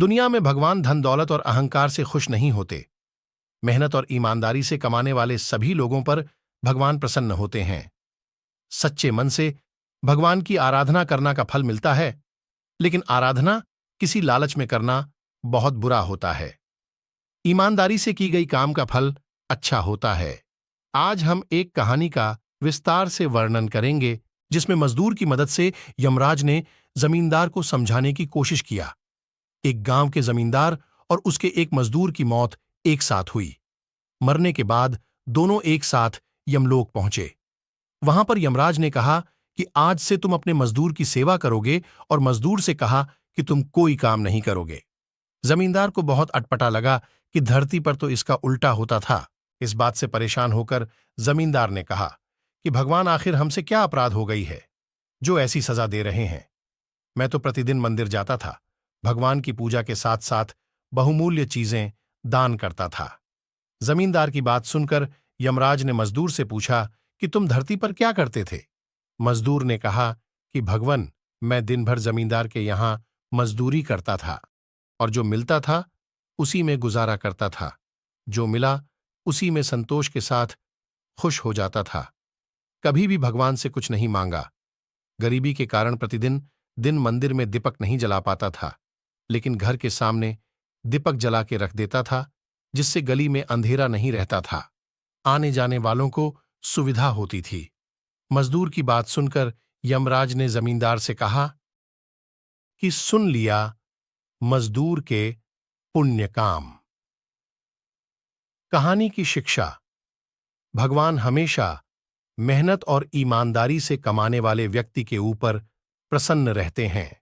दुनिया में भगवान धन दौलत और अहंकार से खुश नहीं होते। मेहनत और ईमानदारी से कमाने वाले सभी लोगों पर भगवान प्रसन्न होते हैं। सच्चे मन से भगवान की आराधना करना का फल मिलता है, लेकिन आराधना किसी लालच में करना बहुत बुरा होता है। ईमानदारी से की गई काम का फल अच्छा होता है। आज हम एक कहानी का विस्तार से वर्णन करेंगे, जिसमें मजदूर की मदद से यमराज ने जमींदार को समझाने की कोशिश किया। एक गांव के जमींदार और उसके एक मजदूर की मौत एक साथ हुई। मरने के बाद दोनों एक साथ यमलोक पहुंचे। वहां पर यमराज ने कहा कि आज से तुम अपने मजदूर की सेवा करोगे, और मजदूर से कहा कि तुम कोई काम नहीं करोगे। जमींदार को बहुत अटपटा लगा कि धरती पर तो इसका उल्टा होता था। इस बात से परेशान होकर जमींदार ने कहा कि भगवान आखिर हमसे क्या अपराध हो गई है जो ऐसी सजा दे रहे हैं। मैं तो प्रतिदिन मंदिर जाता था, भगवान की पूजा के साथ साथ बहुमूल्य चीजें दान करता था। जमींदार की बात सुनकर यमराज ने मजदूर से पूछा कि तुम धरती पर क्या करते थे। मजदूर ने कहा कि भगवान, मैं दिन भर जमींदार के यहां मजदूरी करता था, और जो मिलता था उसी में गुजारा करता था। जो मिला उसी में संतोष के साथ खुश हो जाता था। कभी भी भगवान से कुछ नहीं मांगा। गरीबी के कारण प्रतिदिन दिन मंदिर में दीपक नहीं जला पाता था, लेकिन घर के सामने दीपक जला के रख देता था, जिससे गली में अंधेरा नहीं रहता था। आने जाने वालों को सुविधा होती थी। मजदूर की बात सुनकर यमराज ने जमींदार से कहा कि सुन लिया मजदूर के पुण्य काम। कहानी की शिक्षा। भगवान हमेशा मेहनत और ईमानदारी से कमाने वाले व्यक्ति के ऊपर प्रसन्न रहते हैं।